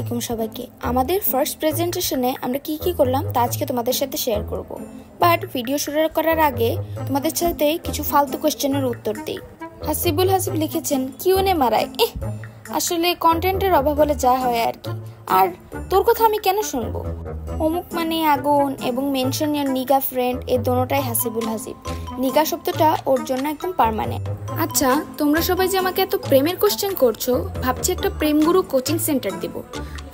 আলাইকুম সবাইকে। আমাদের ফার্স্ট প্রেজেন্টেশনে আমরা কি কি করলাম তা আজকে তোমাদের সাথে শেয়ার করব। বাট ভিডিও শুরু করার আগে তোমাদের সাথে কিছু ফালতু কোশ্চেনের উত্তর দিই। হাসিব লিখেছেন কিউএনএ মারায়। আসলে কন্টেন্টের অভাব হলে যা হয় আর কি। আর তোর কথা আমি কেন শুনবো? অমুক মানে আগুন এবং মেনশন ইয়ার নিগা ফ্রেন্ড, এই দোনোটাই হাসিব। নিগা শব্দটা ওর জন্য একদম পার্মানেন্ট। আচ্ছা, তোমরা সবাই যে আমাকে এত প্রেমের কোশ্চেন করছো, ভাবছি একটা প্রেমগুরু কোচিং সেন্টার দিব।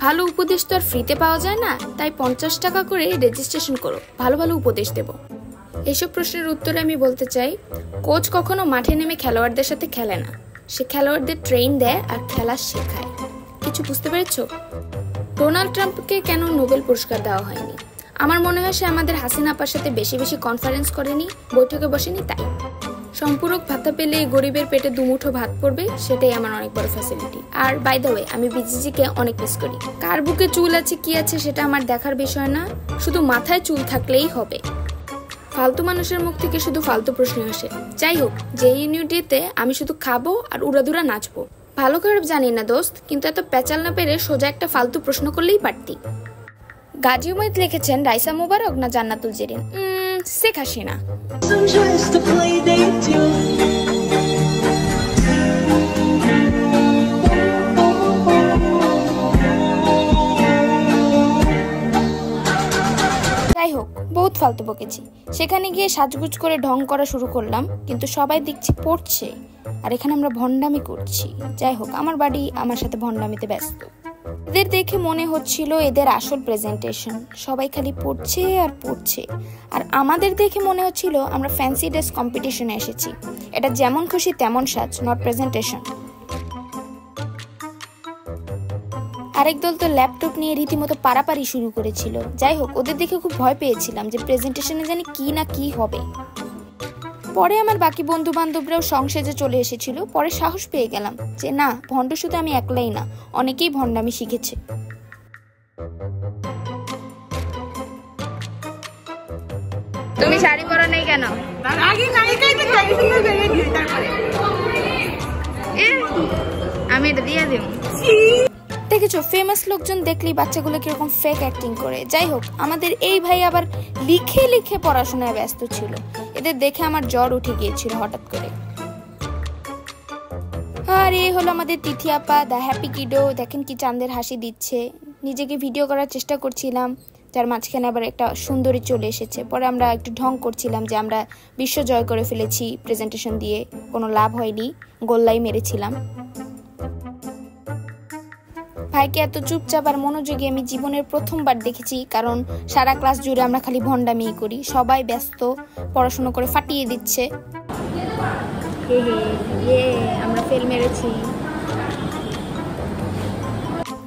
ভালো উপদেশ তো আর ফ্রিতে পাওয়া যায় না, তাই 50 টাকা করে রেজিস্ট্রেশন করো, ভালো ভালো উপদেশ দেব। এইসব প্রশ্নের উত্তরে আমি বলতে চাই, কোচ কখনো মাঠে নেমে খেলোয়াড়দের সাথে খেলে না, সে খেলোয়াড়দের ট্রেন দেয় আর খেলা শেখায়। কিছু বুঝতে পেরেছো? ডোনাল্ড ট্রাম্পকে কেন নোবেল পুরস্কার দেওয়া হয়নি? আমার মনে হয় সে আমাদের হাসিনা আপার সাথে বেশি বেশি কনফারেন্স করেনি, বৈঠকে বসেনি, তাই। সম্পূরক ভাতা পেলে গরিবের পেটে দুমুঠো ভাত পড়বে, সেটাই আমার অনেক বড় ফ্যাসিলিটি। আর বাই দ্য ওয়ে, আমি বিজিজিকে অনেক মিস করি। কার বুকে চুল আছে কি আছে সেটা আমার দেখার বিষয় না, শুধু মাথায় চুল থাকলেই হবে। ফালতু মানুষের মুখ থেকে শুধু ফালতু প্রশ্ন আসে। যাই হোক, যে ইউনিটিতে আমি শুধু খাবো আর উড়াদুরা নাচবো। ভালো খারাপ জানি না দোস্ত, কিন্তু এত প্যাচাল না পেরে সোজা একটা ফালতু প্রশ্ন করলেই পারতি। গাজী উমাইদ লিখেছেন রাইসা মুবারক না জান্নাতুল জেরিন? শেখ হাসিনা। যাই হোক, বহুত ফালতু বকেছি। সেখানে গিয়ে সাজগুজ করে ঢং করা শুরু করলাম, কিন্তু সবাই দেখছি পড়ছে আর এখানে আমরা ভণ্ডামি করছি। যাই হোক, আমার বাড়ি আমার সাথে ভণ্ডামিতে ব্যস্ত। এদের দেখে মনে হচ্ছিল এদের আসল প্রেজেন্টেশন, সবাই খালি পড়ছে আর পড়ছে। আর আমাদের দেখে মনে হচ্ছিল আমরা ফ্যান্সি ড্রেস কম্পিটিশনে এসেছি। এটা যেমন খুশি তেমন সাজ, নট প্রেজেন্টেশন। আরেক দল তো ল্যাপটপ নিয়ে রীতিমতো পারাপারি শুরু করেছিল। যাই হোক, ওদের দেখে খুব ভয় পেয়েছিলাম যে প্রেজেন্টেশনে জানি কি না কি হবে। পরে আমার বাকি বন্ধু বান্ধবরাও সংসেজে চলে এসেছিল। পরে সাহস পেয়ে গেলাম যে না, ভণ্ড শুধু আমি একলাই না, অনেকেই ভণ্ডামি শিখেছে। তুমি শাড়ি পরো নাই কেন? আমি এটা দিয়ে দিব। দেখেছো, ফেমাস লোকজন দেখলেই বাচ্চাগুলো কিরকম ফেক অ্যাক্টিং করে। যাই হোক, আমাদের এই ভাই আবার লিখে লিখে পড়াশোনায় ব্যস্ত ছিল। এদের দেখে আমার জ্বর উঠে গিয়েছিল হঠাৎ করে। আর এই হলো আমাদের তিথি আপা, দ্য হ্যাপি কিডো। দেখেন কি চাঁদের হাসি দিচ্ছে। নিজেকে ভিডিও করার চেষ্টা করছিলাম, যার মাঝখানে আবার একটা সুন্দরী চলে এসেছে। পরে আমরা একটু ঢং করছিলাম যে আমরা বিশ্ব জয় করে ফেলেছি প্রেজেন্টেশন দিয়ে, কোনো লাভ হয়নি, গোল্লাই মেরেছিলাম। ভাইকে এত চুপচাপ আর মনোযোগী আমি জীবনের প্রথমবার দেখেছি, কারণ সারা ক্লাস জুড়ে আমরা খালি ভণ্ডামি করি, সবাই ব্যস্ত, পড়াশোনা করে ফাটিয়ে দিচ্ছে। আমরা ফেল মেরেছি।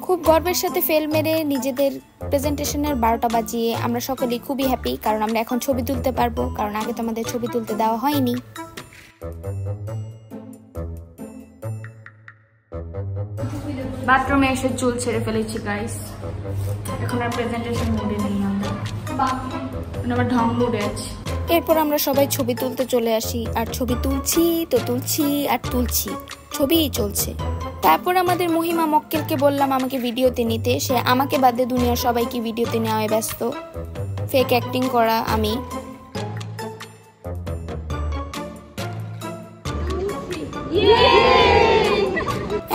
খুব গর্বের সাথে ফেল মেরে নিজেদের প্রেজেন্টেশনের 12টা বাজিয়ে আমরা সকলেই খুবই হ্যাপি, কারণ আমরা এখন ছবি তুলতে পারবো, কারণ আগে তো আমাদের ছবি তুলতে দেওয়া হয়নি। বাথরুমে এসে চুল ছেড়ে ফেলেছি গাইস। এখন আর প্রেজেন্টেশন মুডে নেই আমরা, আবার ঢং মুডে আছি। এরপর আমরা সবাই ছবি তুলতে চলে আসি, আর ছবি তুলছি তো তুলছি আর তুলছি, ছবিই চলছে। তারপর আমাদের মহিমা মক্কেলকে বললাম আমাকে ভিডিওতে নিতে, সে আমাকে বাদে দুনিয়ার সবাইকে ভিডিওতে নেওয়ায় ব্যস্ত। ফেক অ্যাক্টিং করা আমি।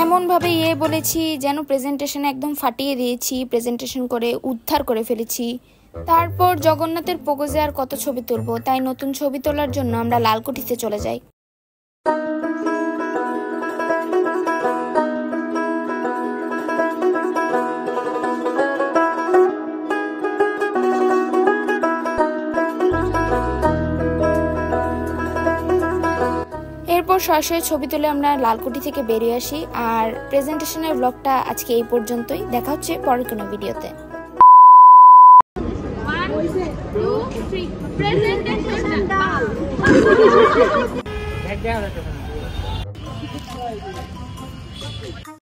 এমন ভাবে বলেছি যেন প্রেজেন্টেশন একদম ফাটিয়ে দিয়েছি, প্রেজেন্টেশন করে উদ্ধার করে ফেলেছি। তারপর জগন্নাথের পোগোজে আর কত ছবি তুলবো, তাই নতুন ছবি তোলার জন্য আমরা লালকুঠিতে চলে যাই। এরপর শয়ে ছবি তুলে আমরা লালকুঠি থেকে বেরিয়ে আসি। আর প্রেজেন্টেশনের ব্লগটা আজকে এই পর্যন্তই। দেখা হচ্ছে পরের কোনো ভিডিওতে। প্রেজেন্টেশন